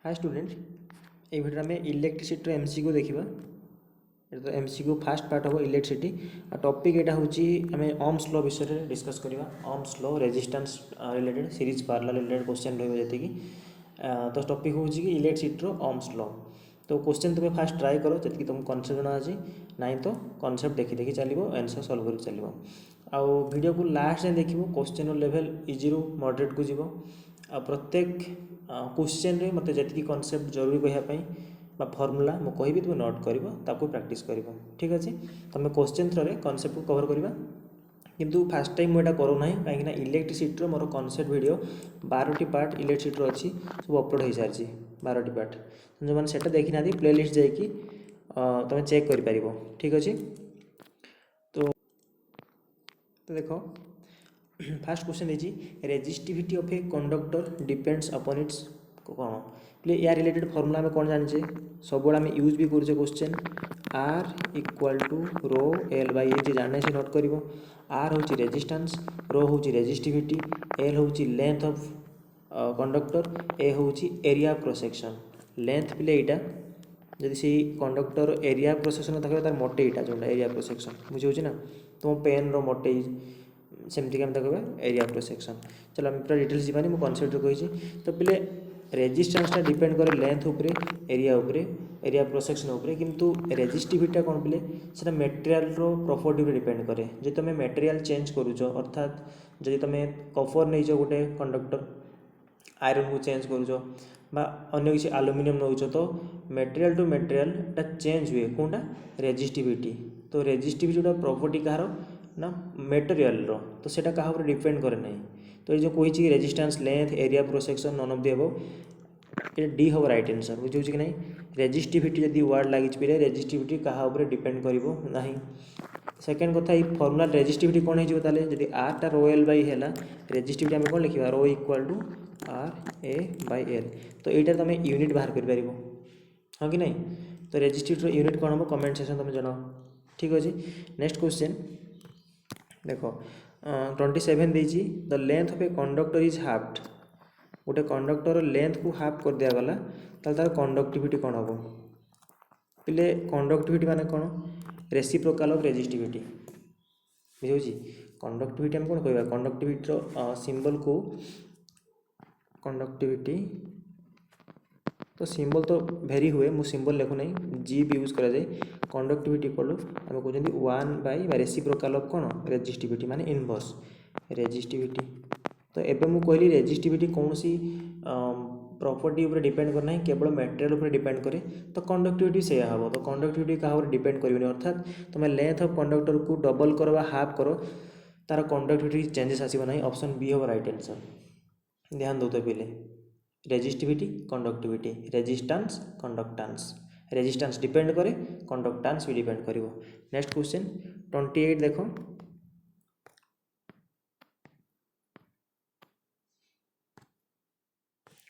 Hi student, ये video में electricity MCQ देखा। तो एमसीक्यू फास्ट पार्ट हम इलेक्ट्रिसिटी टॉपिक यहाँ हूँ आम ओम्स लॉ विषय डिस्कस करवा। Ohm's law resistance related series parallel related question रही जी। तो टॉपिक हूँ कि इलेक्ट्रिसिटी ओम्स लॉ। तो क्वेश्चन तुम फास्ट ट्राए कर जी तुम कनसेप्ट जना अच्छी नाई तो कनसेप्ट देखी देखी चलो आंसर सॉल्व कर चलो। आउ वीडियो को लास्ट देख क्वेश्चन लेवल इजी रू मॉडरेट को जीव। प्रत्येक क्वेश्चन रे मते जति कनसेप्ट जरूरी कहवाई फर्मूला मु कहि तुम नोट कर प्रैक्टिस कर। ठीक अच्छे तुम क्वेश्चन थ्रो कनसेप्ट को कवर करवा। किंतु फास्ट टाइम मुझे करूना कहीं इलेक्ट्रिसिटी मोर कनसेप्ट वीडियो 12टी पार्ट इलेक्ट्रिसिटी अच्छी सब अपलोड हो सारी 12टी पार्ट। जो मैंने सेटा देखी ना प्लेलिस्ट जाकि तुम चेक कर। ठीक अच्छे तो देखो फास्ट क्वेश्चन देखिए resistivity of a conductor depends upon its कौन प्ले या रिलेटेड फॉर्मूला में कौन जाने सब आम यूज भी करें question R equal to rho L by A जाने से नोट कर। आर हूँ रेजिस्टेंस, रो हूँ रेजिस्टिविटी, एल हूँ लेंथ ऑफ कंडक्टर, ए हूँ area of cross section. Length पिले यहाँ जदि से conductor area of cross section देखा तार मोटे यहाँ जो एरिया ऑफ क्रॉस सेक्शन बुझे ना तुम पेन रो मोटे सेमती आम देखा एरिया ऑफ क्रॉस सेक्शन। चलो आम पूरा डिटेल्स जावानी मु कनसेप्ट कही। तो पिले रेजिस्टेंसटा डिपेंड करे लेंथ उपरे एरिया उपरे एरिया ऑफ क्रॉस सेक्शन उपरे किंतु रेजिस्टिविटी कौन पिले से मटेरियल प्रॉपर्टी उपरे डिपेंड करे। जो तुम मटेरियल चेंज करुच अर्थात जदि तुम कपर नहीं गोटे कंडक्टर आयरन को चेंज करुच अन्य किसी आलुमिनियम नौच तो मटेरियल टू मटेरियल चेंज हुए कौनटा रेजिस्टिविटी। तो रेजिस्टिविटी प्रॉपर्टी कहार ना मटेरियल रो तो सेटा कहा ऊपर डिपेंड करे नहीं। तो ये जो कही resistance length area cross section none of the above ये डी हम राइट आंसर बुझे कि नहीं। रेजिस्टिविटी जब वर्ड लगी पे रेजिस्टिविटी कहा ऊपर डिपेंड करिवो नहीं। सेकेंड कथा फॉर्मूला रेजिस्टिविटी कौन हो जब आर टा रो एल बाई है रेजिस्टिविटी आम कौन लिखा rho equal to R A by L. तो यहाँ तुम यूनिट बाहर कर हाँ कि नहीं। तो रेजिस्टिविटी यूनिट कौन हम कमेंट सेक्शन तुम जनाओ। ठीक अच्छे नेक्स्ट क्वेश्चन देखो 27 देजी the length of a conductor is halved. गोटे कंडक्टर लेंथ को हाफ कर दिया गला तार कंडक्टिविटी कौन हम पे कंडक्टिविटी माने कौन रेसिप्रोकाल ऑफ रेजिस्टिविटी बुझे। कंडक्टिविटी आम कौन कह कंडक्टिविटी सिंबल को कंडक्टिविटी तो सिंबल तो भेरी हुए मु सिंबल लिखु नहीं जी भी यूज करा जाए। कंडक्टिविटी इक्वल आम कहते 1 बाई रेसिप्रोकाल ऑफ कौन रेजिस्टिविटी माने इनवर्स रेजिस्टिविटी। तो एबे मु कहली रेजिस्टिविटी कौन सी प्रॉपर्टी ऊपर डिपेंड करना है केवल मटेरियल ऊपर डिपेंड करे। तो कंडक्टिविटी से हम तो कंडक्टिविटी क्या डिपेंड करें अर्थात तुम लेंथ ऑफ कंडक्टर को डबल करो हाफ करो तार कंडक्टिविटी चेंजेस आसो ना। ऑप्शन बी हम राइट आंसर ध्यान दो। तो पहले resistivity conductivity resistance conductance resistance depend करे कंडक्टेंस भी डिपेंड करिवो। नेक्स्ट क्वेश्चन 28 देखो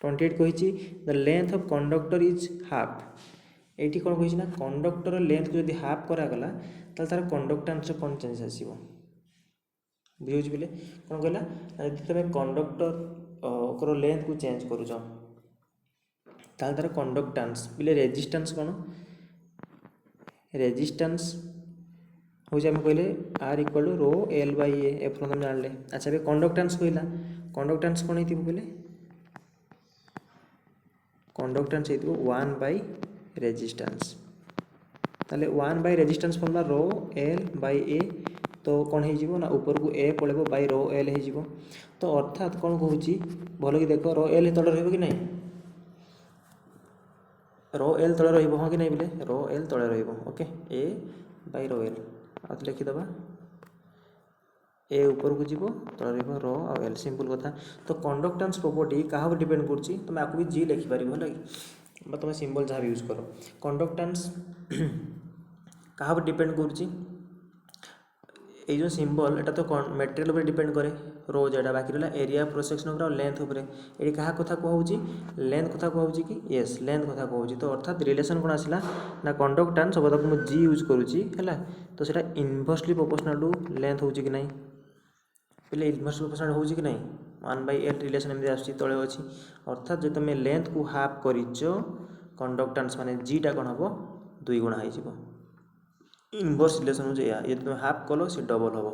कही the length of conductor is half. ये कौन कही ना कंडक्टर लेंथ को जब हाफ करागला तार कंडक्टेंस कौन चेंज आसो बुझे पे कौन कहला जब तुम कंडक्टर लेंथ को चेंज करुच तार कंडक्टेंस पे रेजिस्टेंस कौन रेजिस्टेंस हूँ आम कहले R equal to rho L by A तुम जान। अच्छा ये कंडक्टेंस कहला कंडक्टेंस कौन हो पे कंडक्टेंस हो 1 बाई रेजिस्टेंस ताले 1 by resistance formula rho L by A तो कौन हो ना ऊपर को ए पड़े बाई रो एल हो। तो अर्थात कौन कहूँ भल कि देख रो एल तले रही कि नहीं रो एल तले रही हाँ कि नहीं बोले रो एल तले रही okay A by rho L आ लिखिदे ए ऊपर को जीव तले रही रो आ एल सिंपल कथा। तो कंडक्टेंस प्रॉपर्टी क्या डिपेंड कर तुम आपको भी जी लिखिपार है कि तुम सिंबल जहाँ भी यूज कर कंडक्टेंस क्या डिपेंड कर ये जो सिंबल एटा तो मटेरियल उपर डिपेंड करे रो जेटा बाकी रहा एरिया क्रॉस सेक्शन और लेंथ उपर ये क्या कथा कहूँ लेंथ कथा कहूँ कि येस लेंथ कथा कहूँ। तो अर्थात रिलेशन कौन आसला ना कंडक्टेंस सब तक मुझे जी यूज करुँची है तो सीटा इनवर्सली प्रोपोर्शनल टू लेंथ हो कि नहीं पे इनवर्सली प्रोपोर्शनल हो कि नहीं 1/L रिलेशन एमती आसुची तले अछि अर्थात जो तुम लेंथ को हाफ करिच कंडक्टेंस माने जीटा कौन हम 2 गुणा हो इनवर्स रिलेशन हो ये तुम हाफ कल सी डबल हम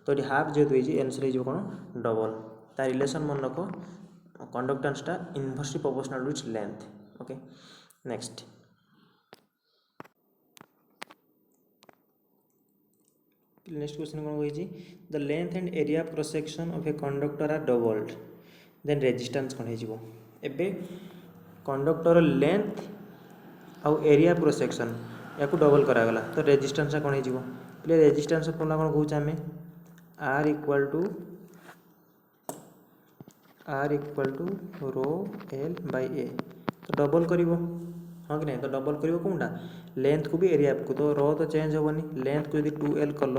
तो ये हाफ जेहतु होती आंसर हो कौन डबल ता रिलेशन मन रख कंडक्टेंसटा inversely proportional to its length okay next next question कौन कही the length and area cross section of a conductor are doubled then resistance कौन हो एबे कंडक्टर लेंथ आउ एरिया क्रॉस सेक्शन या डबल करागला तो रेजिस्टेंस कौन हो रेजिस्टेंस फॉर्मूला कौन कहूँ आम R equal to rho L by A तो डबल कर हाँ कि नहीं तो डबल कर कौनटा लेंथ को भी एरिया को तो रो तो चेंज हेनी लेंथ को यदि 2L कल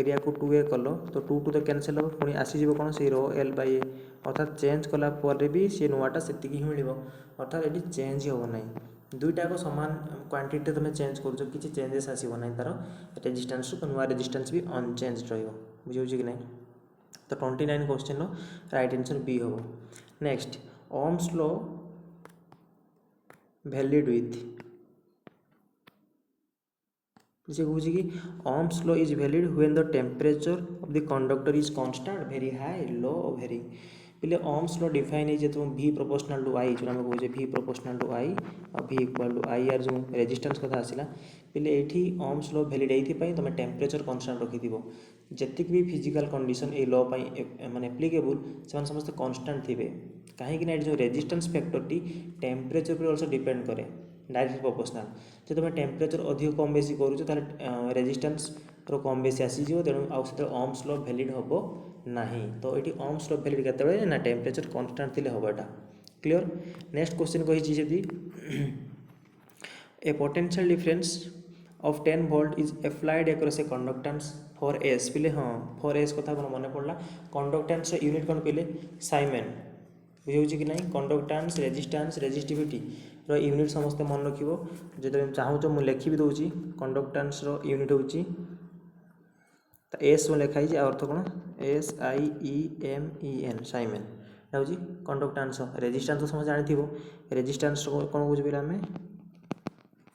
एरिया को 2A कल तो 2 तो कैनसल हम पुणी आसीज कौन से रो एल बाई ए अर्थात चेंज कलापर भी सी नुआटा से ही मिल अर्थात ये चेंज हो ना दुईटा सामान क्वांटिटी तुम चेंज कर किसी चेंजेस आसो ना तार रेजिस्टेंस तो नुआ रेजिस्टेंस भी अनचेंज रुझे कि नहीं तो 29 क्वेश्चन राइट आंसर बी हम next Ohm's law valid with से कहूँ कि Ohm's law is valid when the temperature of the conductor is constant very high low और वेरी पहले ओम्स लॉ डिफाइन है तुम v प्रोपोर्शनल टू आई जो आम कहे v प्रोपोर्शनल टू आई और v equal to I R जो resistance कथा आसला पहले ये ओम्स लॉ वैलिड ये तुम टेम्परेचर कांस्टेंट रखि जेतिक भी फिजिकल कंडीशन ए लॉ माने एप्लीकेबल से समस्त कांस्टेंट थे कहीं जो रेजिस्टेंस फैक्टर टेम्परेचर पर ऑल्सो डिपेंड करे डायरेक्ट प्रोपोर्शनल जो तुम टेम्परेचर अधिक कम बेसी करूँ रेजिस्टेंस रो कम बेसी आसीज तेणु आउ ओम्स लॉ वैलिड हम ना तो ये ओम्स लॉ वैलिड केते ना टेम्परेचर कांस्टेंट थिले हम एटा क्लियर नेक्स्ट क्वेश्चन कही ए potential difference of 10 volt is applied across a conductance for S पहले हाँ for S कथा कौन मन पड़ा कंडक्टेंस यूनिट कौन पहले साइमेन बुझे कि नहीं कंडक्टेंस रेजिस्टेंस रेजिस्टिविटी रो यूनिट समस्त मन रखिबो जो तुम चाहूच मु लिखि भी दउची कंडक्टेंस रो यूनिट होची त S में लिखाई जे अर्थ कौन SIEMEN साइमेन होची कंडक्टेंस रेजिस्टेंस तो समझ जानि थिबो रेजिस्टेंस कौन कहूँ पहले आम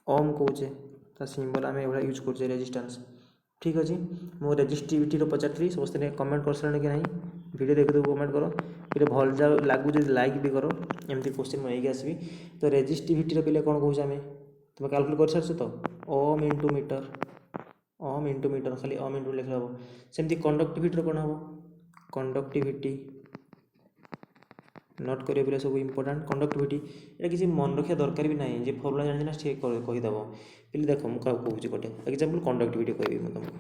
ओम कहूचे सिंबल आम एवं यूज कर रेजिस्टेंस ठीक अच्छे मो रेजिस्टिविटी पचारि समस्त कमेंट कर सारे कि ना वीडियो देखो कमेंट करो फिर भल जा लगुच लाइक भी करो एमती क्वेश्चन मुझे आसबि तो रेजिस्टिविटी पे कौन कहूँ आम तुम कैलकुलेट कर सारछ तो ओम इंटू मीटर खाली ओम इंटू लिखा हम सेमती कंडक्टिविटी कौन हम कंडक्टिविटी नोट करें पे सब इंपोर्टेंट कंडक्टिविटी ये किसी मन रखा दरकार भी नहीं जे फर्मुला जानी ना सी कहीदेव पे देख मुझे कहूँ गोटे एक्जाम्पल कंडक्टिविटी कहि तुमको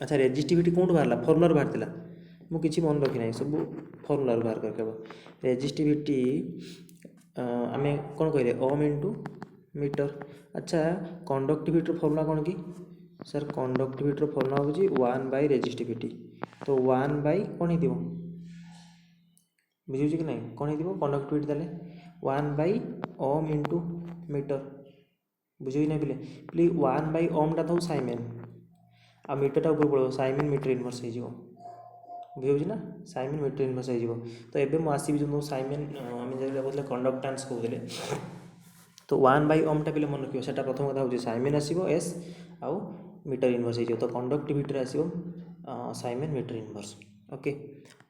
अच्छा रेजिस्टिविटी कौन बाहर फर्मुला बाहर मुझे मन रखी ना सब फर्मुला बाहर करके रेजिस्टिविटी आम कौन कहे ओम इंटू मीटर अच्छा कंडक्टिविटी फर्मुला कौन कि सर कंडक्टिविटी फर्मुला हूँ 1 बाय रेजिस्टिविटी तो 1 बाय कौन हो बुझे कि नहीं कौन हो कंडक्टिविटी ताले 1 बाय ओम इंटू मीटर बुझे ना पे प्लीज 1 बाय ओम टा था साइमेन आ मीटर ऊपर पड़ो साइमेन मीटर इनवर्स हो बुझे ना साइमेन मीटर इनवर्स हो तो ये मुझे आसबि जो साइमेन आम जो कंडक्टेंस कहते तो 1 बाय ओम टा पे मन रखियो सेटा प्रथम कथा हो साइमेन आसो एस आउ मीटर इनवर्स हो तो कंडक्टिविटी आसो साइमेन मीटर इनवर्स ओके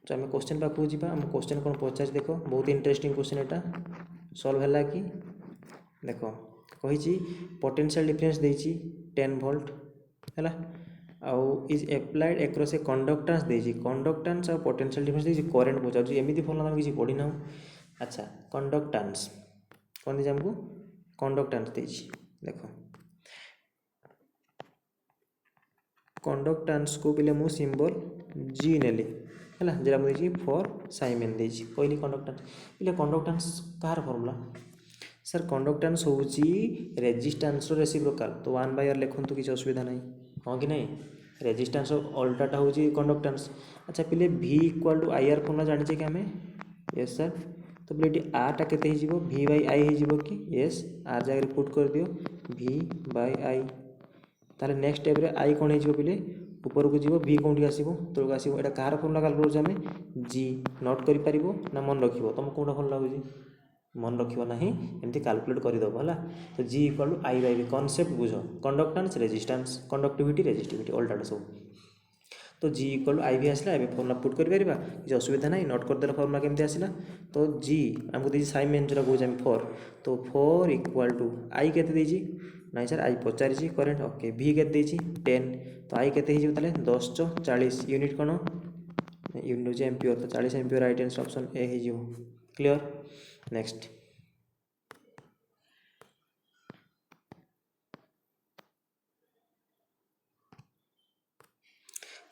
तो आम क्वेश्चन पाखक जी आम क्वेश्चन कौन पचार देख बहुत इंटरेस्टिंग क्वेश्चन यहाँ सल्व है कि देख कही पोटेंशियल डिफरेंस देती 10 वोल्ट है आउ is applied across A conductance देती कंडक्टेंस और पोटेंशियल डिफरेंस देती करेंट पचार एमती फॉर्मुला आम किसी पढ़ी ना अच्छा कंडक्टेंस कौन देती आमको कंडक्टेंस देती देख कंडक्टेंस को पहले मुझे सिंबल G नेली है जरा मुझे फॉर साइमेन देती कहली कंडक्टेंस पहले कंडक्टेंस कहार फॉर्मुला सर कंडक्टेंस हूँ रेजिस्टेंस रेसिप्रोकाल तो 1 बाय आर लिखु किसी असुविधा नहीं हाँ कि नहीं रेजिस्टेंस अल्टाटा हूँ कंडक्टेंस अच्छा पे V equal to I R formula जानी कि आम यस सर तो पे ये आरटा के V बाय आई हो कि यस आर जगह पुट कर दियो V बाय आई ताले नेक्स्ट स्टेप रे आई कौन हो पे ऊपर को जीव v कौन आसो तौक आसो यहाँ कहार फर्मुला कैलकुलेट आम जी नोट कर ना मन रख तुम कौटा भल लगुच मन रखियो ना एमती कैलकुलेट करदेव है तो G equal to I by V concept बुझ कंडक्टान्स रेजिस्टेंस कंडक्टिविटी रेजिस्टिविटी अल्टाटा सब तो जी इक्वाल टू आई भी आसला ए फर्मुला पुट कर किसी असुविधा ना नोट करदे फर्मुला केमती आसला तो जी आमको देखिए साइमेन जो कहे फोर तो फोर इक्वाल टू आई के नाई सर आई पचारि करेन्ट ओके भी के 10 तो आई के 10 40 यूनिट कौन यूनिट हो एम्पियर तो 40 ampere right answer option A हो क्लियर नेक्स्ट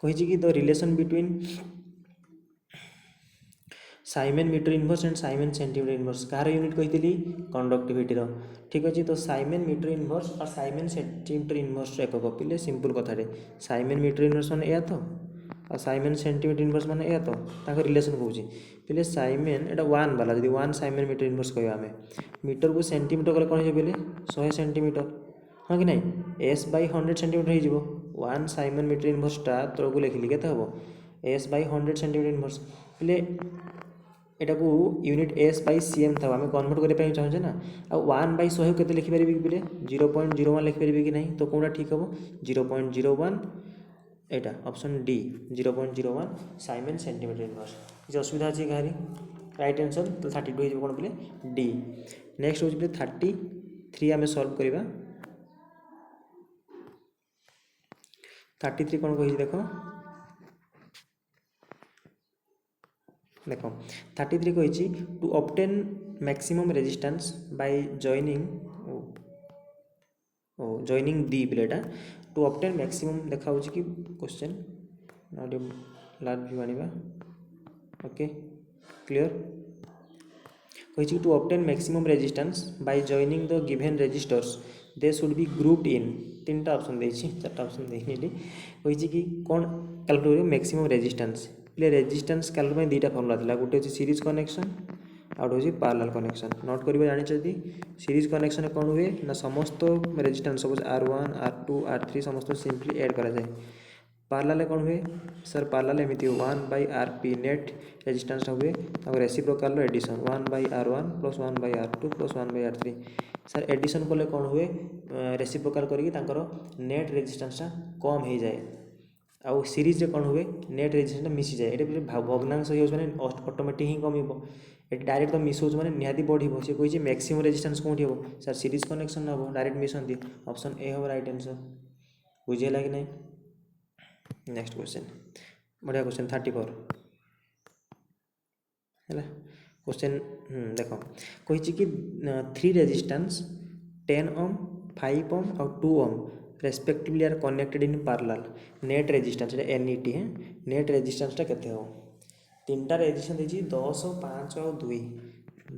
कही कि the relation between siemens metre inverse and siemens centimetre inverse कहार यूनिट कही कंडक्टिविटी ठीक अच्छे तो साइमेन मीटर इनवर्स और साइमेन सेंटीमीटर इनवर्स एक पिले सिंपल कथाटे साइमेन मीटर इनवर्स मैंने या तो और साइमेन सेंटीमीटर इनवर्स मैंने या तो रिलेशन कौन पे साइमेन एटा वन वाला जब वन साइमेन मीटर इनवर्स कह आम मीटर को सेंटीमीटर कले कौन हो पे 100 सेंटीमीटर हाँ कि नहीं एस बै 100 सेंटीमीटर हो वन साइमेन मीटर इनवर्सटा तौक लिखिली के हम एस बै 100 सेंटीमीटर इनवर्स पे एटा को यूनिट एस बै सी एम था आम कन्वर्ट करने चाहूँगे ना आ 1/100 के लिखिपर कि पे 0.01 लिखिपर कि नहीं तो कौटा ठीक हम 0.01 एटा ऑप्शन डी 0.01 साइमेन सेंटीमीटर इनवर्स किसी असुविधा अच्छी कहारी राइट आंसर तो 32 हो कौन पे डी नेक्स्ट हूँ 33 आम सल्व करवा 33 कौन कही देख देख 33 कही to obtain maximum resistance by joining joining the प्लेटा टू ऑब्टेन मैक्सिमम देखा कि क्वेश्चन लार्ज व्यू आनिबा ओके क्लियर कही to obtain maximum resistance by joining the given resistors they should be grouped in 3टा ऑप्शन देछि 4टा ऑप्शन देनी कही कि कौन कैलकुलेट मैक्सिमम रेजिस्टेंस पे रेजिस्टेंस कैलकुलेट 2टा फर्मुला था गोटे हूँ सीरीज कनेक्शन आउट हूँ पैरेलल कनेक्शन नोट कर जानी सीरीज कनेक्शन कौन हुए ना समस्त resistance suppose R1 R2 R3 समस्त सिंपली ऐड करा जाए पैरेलल कौन हुए सर पैरेलल एमती 1/RP नेट रेजिस्टेंस हुए reciprocal addition 1/R1 plus 1/R2 plus 1/R3 sir addition कले कौन हुए रेसिप्रोकाल करके नेट रेजिस्टेंसटा कम हो जाए आउ सीरीज कौन हुए नेट रेजिस्टेंस मिसी जाए ये भग्नांश मैंने ऑटोमेटिक ही कम ये डायरेक्ट तो मिस हो निहाती बढ़ सी कही मैक्सिमम रेजिस्टेंस कौटी हम सर सीरीज कनेक्शन हम डायरेक्ट मिसती ऑप्शन ए हम राइट आंसर बुझेगा कि नहीं नेक्स्ट क्वेश्चन बढ़िया क्वेश्चन 34 है क्वेश्चन देख कही कि 3 रेजिस्टेंस 10 ओम 5 ओम और 2 ohm respectively are connected in parallel net resistance NET है नेट रेजिस्टेंसटा केते हो 3टा रेजिस्टेंस देछि 10 5 और 2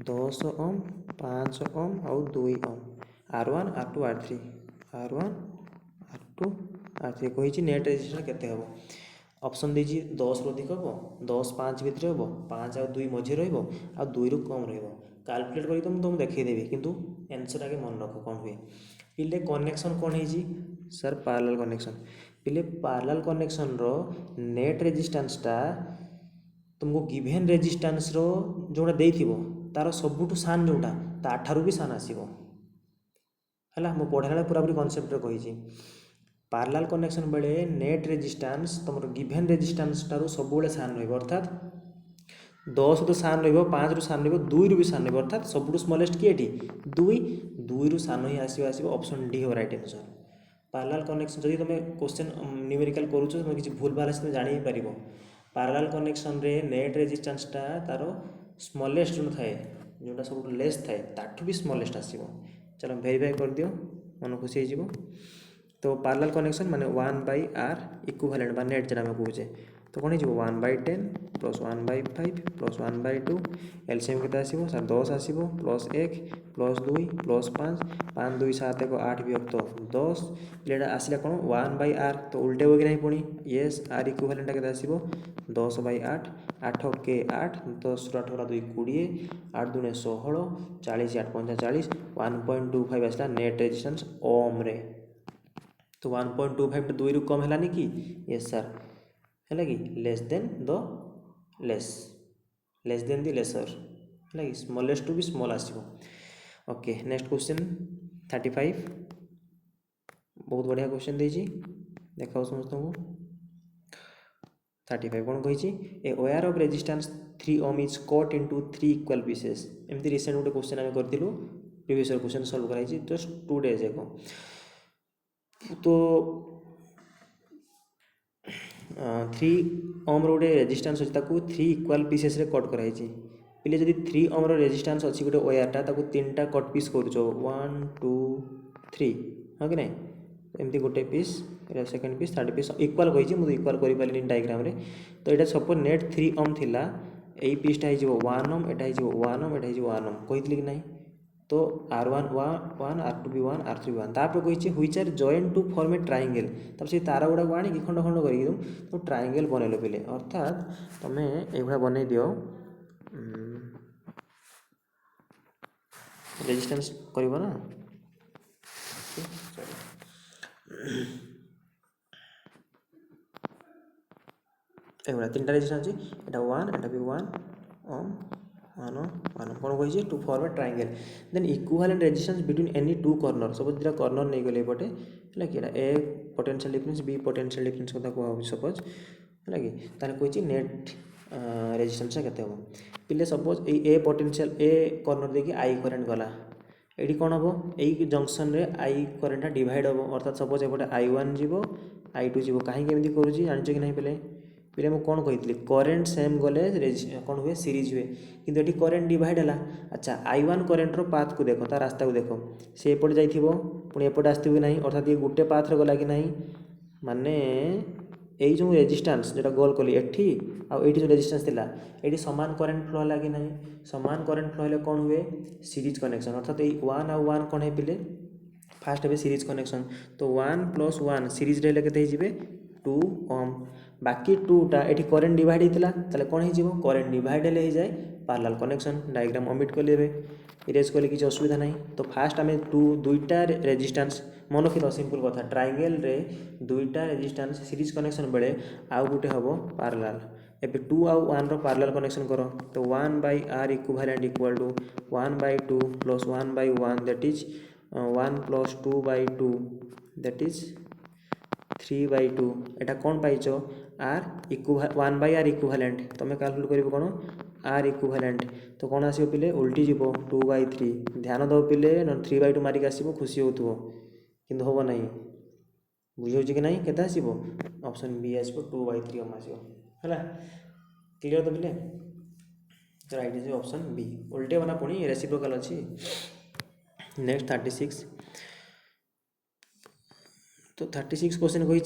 10 ओम 5 ओम और 2 ओम R1 R2 R3 R1 R2 R3 कही नेट रेजिस्टेंस केते हो ऑप्शन देछि 10 अधिक हम 10 5 भितर हम 5 और 2 मझे रहिबो आ 2 रु कम रहिबो कैलकुलेट करी तुम देखदेवी किंतु आंसर आगे मन रख कौन हुए पिले कनेक्शन कौन है सर पैरेलल कनेक्शन पिले पैरेलल कनेक्शन रो नेट रेजिस्टेंसटा तुमको गिवन रेजिस्टेंस रो जोटा देइथिबो तार सबुठु सान जोटा ताठारु भी सान आसीबो हला मो पढ़ाला पूरा पूरी कांसेप्ट कही पैरेलल कनेक्शन बेले नेट रेजिस्टेंस तुम गिवन रेजिस्टेंस टारू सब सान रहिबो अर्थात 10 तो सान रहिबो 5 रु सान रहिबो 2 रु भी सान रहिबो अर्थात सबुठु स्मॉलेस्ट की एठी 2 रु सान ही आसीबो ऑप्शन डी हो राइट आंसर पैरेलल कनेक्शन जदि तुम क्वेश्चन न्यूमेरिकल करूछ तुम किसी भूल भाल तुम जानि पारिबो पैरेलल कनेक्शन रे नेट रेजिस्टेंसटा तार स्मॉलेस्ट जो थाए जोटा सब लेस थाए ताठू भी स्मॉलेस्ट आसीबो चलो वेरीफाई कर दियो मन खुशी हो तो पैरेलल कनेक्शन माने 1/R इक्विवेलेंट बा नेट जरा में कहूचे तो कौन हो 1/10 प्लस 1/5 प्लस 1/2 एलसीएम के आसो सर 10 आसो प्लस 1 प्लस 2 प्लस 5 5 2 7 1 8 विभक्त 10 प्लेटा आसला कौन 1/R तो उल्टे हो कि नहीं पुणी येस आर इक्विवेलेंट के आसो 10/8 8 के 8 10 8 2 20 8 2 16 40 8 5 40 1.25 आसला नेट रेजिस्टेंस ओम रे तो 1.25 2 रु कम है कि यस सर है कि less than the less than the lesser है कि स्मॉलेस्ट टू भी स्मॉल आसो। ओके नेक्स्ट क्वेश्चन 35 बहुत बढ़िया क्वेश्चन देजी देखा समस्त को 35 कौन कही a wire of resistance 3 ohm is cut into 3 equal pieces एमती रिसेंट गोटे क्वेश्चन आम करूँ प्रीवियस क्वेश्चन सॉल्व कराई जस्ट 2 days एगो। तो 3 ओम रोटे रेजिस्टेंस अच्छी 3 इक्वल पीसेस रे कट कराई पिले जदि 3 ओम रेजिस्टेंस अच्छी गोटे वायरटा 3टा कट पीस कर 1 2 3 हाँ कि नहीं एमती गोटे पीस एटा second piece third piece equal कही मुझे इक्वल कर पारे डायग्राम रे। तो यहाँ सपोज नेट 3 ओम थिला यही पीसटा हो 1 ओम एटा हो 1 ओम एटा हो 1 ओम कही कि नहीं। तो R1 1 R2 भी 1 R3 भी 1 तापर कही which are join to form a triangle तब से तार गुड़ा को आनी खंड खंड कर तो ट्रायंगल बनैल पे अर्थात तुम्हें ये बन दियो रेजिस्टेंस कर ना एगुड़ा 3टा रेजिस्टेंस अच्छी 1 एटा भी 1 ओम 1 ओम 1 ओम कौन कही to form a triangle then equivalent resistance between any 2 corner सब दुटा कॉर्नर नहीं गले एपटे है कि A potential difference B potential difference कथा कह सपोज है कि ताले कही नेट रेजिस्टेंस केते हम पिले सपोज ए पोटेंशियल ए कॉर्नर देखिए आई करेंट गला ये कौन हम यही जंक्शन रे आई करेंटा डिवाइड हम अर्थात सपोज एपटे I1 जीवो I2 जीवो कहीं एमती करुँची जान कि नहीं पे पिले मुझे कौन कही करेन्ट सेम गले कौन हुए सीरीज हुए किंतु ये करेन्ट डिवाइड है। अच्छा I1 करेन्टर पाथ को देख ता रास्ता को देख सी एपटे जाइए पुणी एपटे आसो कि ना अर्थात ये गोटे पाथरे गला कि नहीं माने यही जो रेजिस्टेंस जो गोल कली एठी आउट जो रेजिस्टेंस थिला ये सामान करेन्ट फ्लो है कि नहीं सामान करेन्ट फ्लो है कौन हुए सीरीज कनेक्शन अर्थात ये 1 आउ 1 कौन है पिले फास्ट है सीरीज कनेक्शन। तो 1 + 1 सीरीज रे केते हिजिबे 2 ओम बाकी 2टा ये करेन्ट डिवाइड होता है कौन हो करेन्ट डिवाइड हो जाए पैरेलल कनेक्शन डायग्राम ओमिट कले इरेज कले किसी असुविधा ना। तो फास्ट आम दुईटा रेजिस्टेंस मन रखी सिंपल कथा ट्रायंगल रे दुईटा रेजिस्टेंस सीरीज कनेक्शन बेले आउ गोटे हम पैरेलल एबे 2 आउ 1 रो पैरेलल कनेक्शन करो। तो 1/r equivalent equal to 1/2 + 1/1 that is 1 + 2/2 that is 3/2 एटा कौन पाइच आर 1/r इक्विवेलेंट तुम्हें कैलकुलेट कर कौन आर इक्विवेलेंट तो कौन आसो पिले उल्टी जीव 2/3 ध्यान दब पिले 3/2 मारिक आसो खुशी हो कि हम ना बुझे कि नहीं के आसो ऑप्शन बी आसो 2/3 हम आसो है क्लियर तो पिले तो राइट इज ऑप्शन बी उल्टे बना पुणी रेसिप्रोकल अच्छी। नेक्स्ट 36 तो 36 क्वेश्चन कही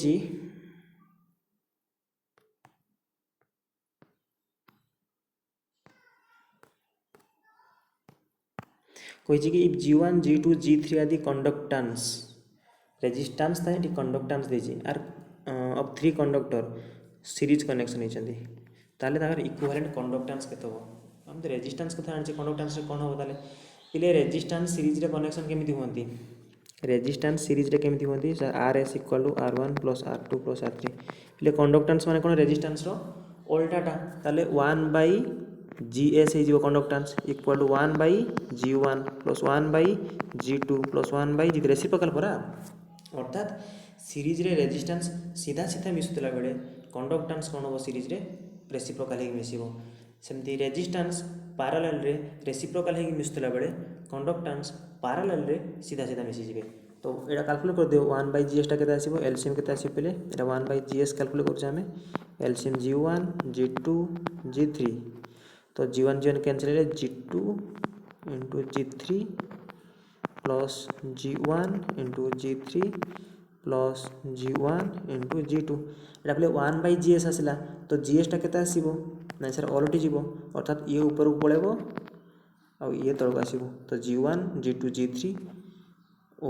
कही कि इफ G1 G2 G3 आदि कंडक्टेंस रेजिस्टेंस था ये कंडक्टेंस देजी R of 3 conductor series connection होती तार इक्विवेलेंट कंडक्टेंस केते हो हम तो रेजिस्टेंस कथा जानी कंडक्टेंस कौन हम ताले पिले रेजिस्टेंस सीरीज रे कनेक्शन केमिति होंती रेजिस्टेंस सीरीज रे केमिति होंती RS = R1 + R2 + R3 पिले कंडक्टेंस माने कोन रेजिस्टेंस रो उल्टाटा ताले 1/GS हो conductance equal to 1/G1 + 1/G2 + 1/G3 reciprocal परा अर्थात सीरीज रे रेजिस्टेंस सीधा सीधा मिसुतला बेले कंडक्टेंस कौन हम सीरीज रे रेसिप्रोकल हो मिसिबो सेमती रेजिस्टेंस पैरेलल रे रेसिप्रोकल हो मिसुतला बेले कंडक्टेंस पैरेलल रे सीधा सीधा मिसिजिबे। तो यहाँ कैलकुलेट कर दियो 1/GS के आसो एलसीएम के आसो पे 1/GS कैलकुलेट कर एलसीएम G1 G2 G3 तो G1 G1 cancel G2 × G3 plus G1 × G3 plus G1 × G2 एटा पे 1/GS आसला तो GS टा केते आसीबो ना सर अलरेडी जीवो अर्थात ये ऊपर को पळेबो आ ये तळक आसीबो तो G1 G2 G3 ओ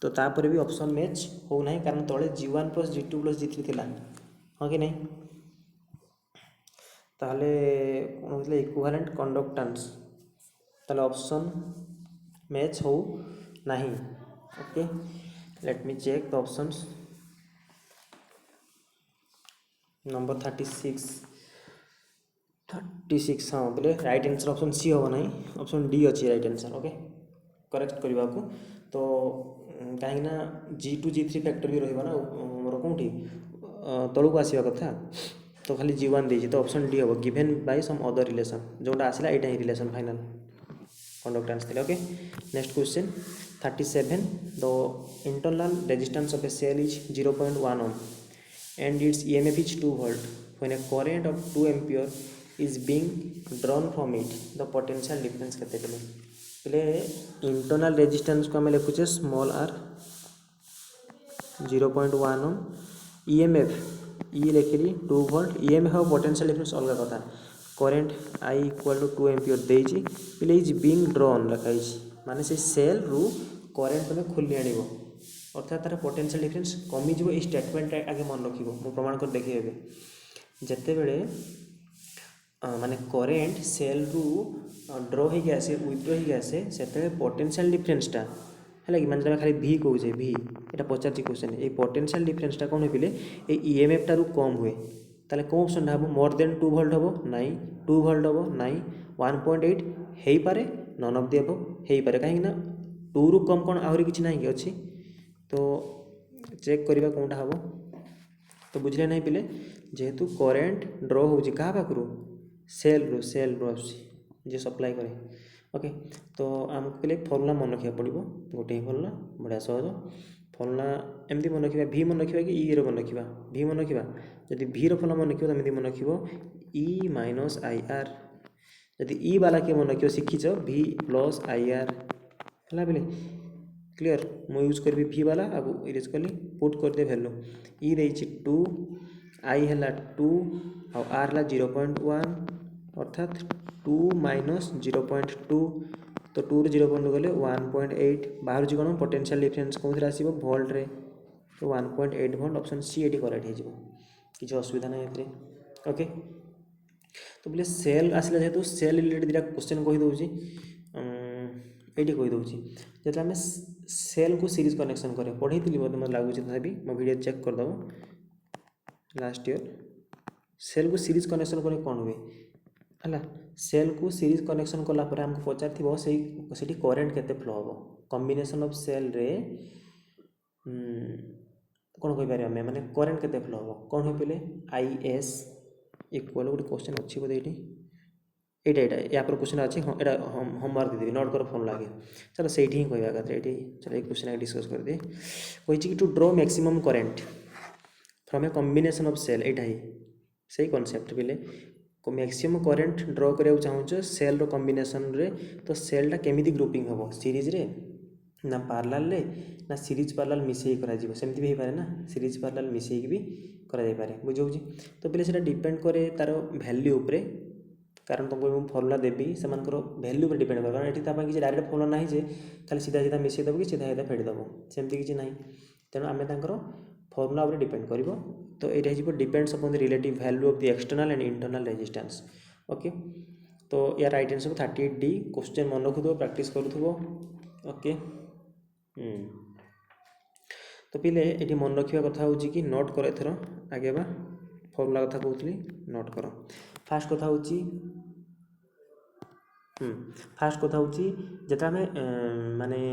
तो तापर भी ऑप्शन मैच हो नहीं कारण तले G1 + G2 + G3 थिला हाँ कि नहीं ताले कौन होता इक्विवेलेंट कंडक्टेंस ताले ऑप्शन मैच हो नहीं। Okay let me check the options. Number 36 हाँ बोले राइट आंसर ऑप्शन सी हम ना, ऑप्शन डी अच्छी राइट आंसर। ओके करेक्ट करने को तो कहीं G2 G3 फैक्टर भी रहा मोर कौटी तलू आसवा कथा तो खाली G1 देती तो ऑप्शन डी हम given by some other relation जोटा आसला यहाँ ही relation final conduct answer. Okay next question 37 the internal resistance of a cell is 0.1 ohm and its EMF is 2 volt. When a current of 2 ampere is being drawn from it, the potential difference केते पहले internal resistance को आम लिखुचे small r 0.1 ohm EMF E लिखिली 2 volt EMF और potential difference अलग कथा current I equal to 2 ampere देइछि पहले इज बीइंग ड्रॉन रखाई माने से सेल रु करेंट में खोली आनिबो अर्थात तार पोटेंशियल डिफरेंस कमिज ये स्टेटमेंट आगे मन रख मु प्रमाण कर देखिए जिते बड़े माने करेंट सेल रु ड्र हो आसे विथड्र हो आसे से पोटेंशियल डिफरेंसटा है कि माने खाली भी कहे भी ये पचार क्वेश्चन ये पोटेंशियल डिफरेंसटा कौन हो ये EMF टारू कम हुए ताले कौन ऑप्शन हम मोर देन 2 volt हम नाई 2 volt हम नाई 1.8 हो पारे नन ऑफ द अबव हो पारे कहीं 2 रु कम कौन आहरी किसी ना कि अच्छी तो चेक करवा कौनटा हम तो बुझे ना पिले जेहेतु करेंट ड्र हो क्या पाखु सेल रु जे सप्लाई करे। ओके तो आमको पहले फर्मुला मन रखा पड़ो गोटे ही फर्मुला बढ़िया सहज फर्मुला एमती मन रखा भी मन रखा कि ई मन रखा भी मन रखा जदि भी फर्मुला मन रखो तो मन रख ई माइनस आई आर जदि ई बाला किए मन रख शिखीच भी प्लस आई आर है बोले क्लीयर मु यूज करी भी वाला अब इरेज कली पुट कर दे वैल्यू ई देछि 2 आई है 2 और आर है 0.1 अर्थात 2 माइनस 0.2 तो 2 रू 0.2 गले 1.8 बाहर जी कौन पोटेंशियल डिफरेंस कौन आसो भोल्ट रे तो 1.8 भोल्ट ऑप्शन सी ये करेक्ट हो किसी असुविधा ना ये। ओके तो बोले सेल आसला जेहेतु सेल रिलेटेड दुटा क्वेश्चन कहीदे ये कहीदे जो आम सेल को सीरीज कनेक्शन करें पढ़ी थी बोलते मतलब लगुच तथापि मो वीडियो चेक करदेव लास्ट ईयर सेल को सीरीज कनेक्शन करें कौन हुए है सेल को सीरीज कनेक्शन कलापर आमको पचार से करेंट केते फ्लो हम कॉम्बिनेशन ऑफ सेल रे कौन कहीपर आम मैंने करेंट केते फ्लो हम कौन हो पे आई एस इक्वल गोटे क्वेश्चन अच्छी बोधे ये या पर क्वेश्चन अच्छी हाँ यहाँ होमवर्क देदेवी नोट कर फोन लगे चलो से ही कहवा कथा ये चलो ये क्वेश्चन आगे डिस्कस कर दे कही to draw maximum current from a combination of cell यहाँ ही सही कॉन्सेप्ट पे मैक्सिमम करेंट ड्र करा चाहूँ सेल रो कॉम्बिनेशन रे तो सेलटा केमिति ग्रुपिंग हम सीरीज रे ना पैरेलल रे ना सीरीज पैरेलल मिसेई करा जीवो सेमती भी पारे ना सीरीज पैरेलल मिसेई भी करा जाय पारे बुझाऊँ तो पहले से डिपेंड करे तार वैल्यू उपरे कारण तुमको मुझे फर्मुला देवी से वैल्यू पर डिपेंड कर कारण ये किसी डायरेक्ट फर्मुला ना जे खाली सीधा सीधा मिसेदेव कि सीधा सीधा फेड़देव सेमती किसी ना तेणु आम फर्मुला उपर डिपेंड कर तो ये depends upon the relative value of the external and internal resistance. Okay तो यार राइट आंसर 38D क्वेश्चन मन रखुव प्रैक्टिस करूँ। ओके तो पिले ये मन रखा कथा हूँ कि नोट कर एथर आगे बा फर्मुला कथा कहती नोट कर फास्ट कथा हूँ फास्ट कथा हूँ जो आम माने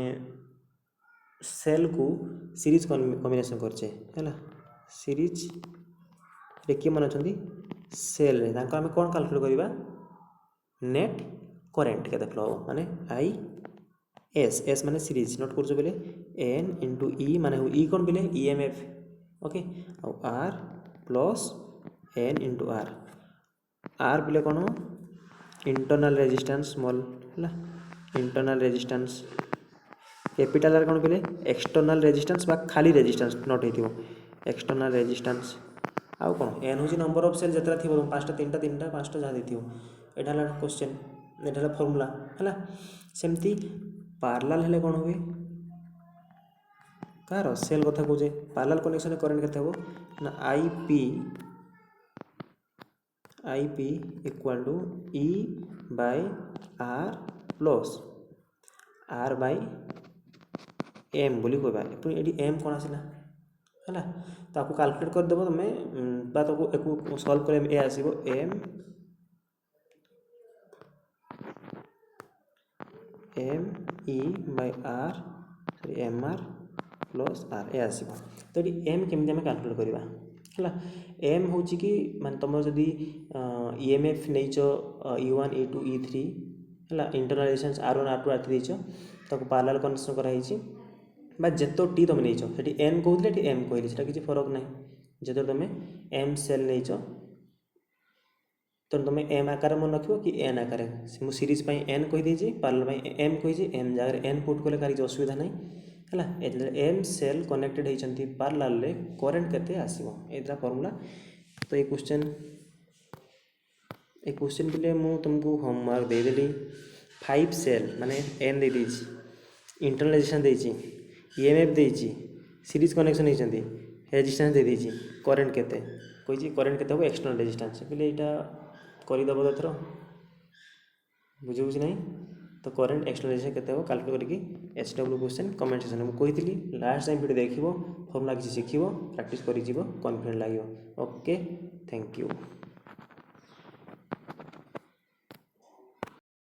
सेल को सीरीज कॉम्बिनेशन करचे है सीरीज रे किए मन अच्छा सेल रे आम कौन कैलकुलेट करवा नेट करेंट केते फ्लो माने आई एस एस माने सीरीज नोट कर बोले एन इंटू ई माने ई कौन बोले EMF okay R plus N into R बोले कौन इंटरनल रेजिस्टेंस स्मॉल है इंटरनल रेजिस्टेंस कैपिटल आर कौन बोले एक्सटर्नल रेजिस्टेंस बा खाली रेजिस्टेंस नोट हो एक्सटर्नल रेजिस्टेंस आउ कौन एन हूँ नंबर ऑफ सेल जितना थी 5टा 3टा 3टा 5टा जहाँ देती यहाँ क्वेश्चन यहाँ फर्मुला है सेमती पैरेलल हेले कौन हुए कार सेल कथा कहे पैरेलल कनेक्शन करेंट केते हो ना I P equal to E by R plus R by M बोली कहबा पुणी ये एम कौन आसला है ताको कैलकुलेट करदेव तुम ताको सॉल्व कर ए आसो M E by R sorry M R plus R ए आसो तो ये एम केमी आम कैलकुलेट करवा है एम हूँ कि माने तुम जदि ईएमएफ नहीं E1 E2 E3 है internal resistance R1 R2 R3 देच ताको पैरेलल कनेक्शन कराई बा जेतो टी तुम नहीं से एन कहते एम कहली से किसी फरक ना जो तुम एम सेल नहीं तो तुम एम आकार मन रख कि एन आकार मुझे सीरीज एन कहीदे पैरेलल एम कही एम जगह एन पुट कले कहीं असुविधा ना है एम सेल कनेक्टेड होती पैरेलल करेन्ट केते आसीबो एटा फॉर्मूला तो ये क्वेश्चन के लिए मुझे तुमको होमवर्क देदेली 5 सेल माने एन दे दीची इंटरनल रेजिस्टेंस देची ईएमएफ देची सीरीज कनेक्शन होती रेजिस्टेंस दे दीची करेन्ट केते कही करेन्ट केते हो एक्सटर्नल रेजिस्टेंस बोले यहाँ करदेव एथर बुझे नहीं तो करेन्ट एक्सटर्नल रेजिस्टेंस केते हो कैलकुलेट करके HW क्वेश्चन कमेंट सेक्शन में कही लास्ट टाइम वीडियो देखिबो फॉर्मूला किसी शिखिबो प्रैक्टिस करि जीवो कॉन्फिडेंट लागिबो ओके थैंक यू।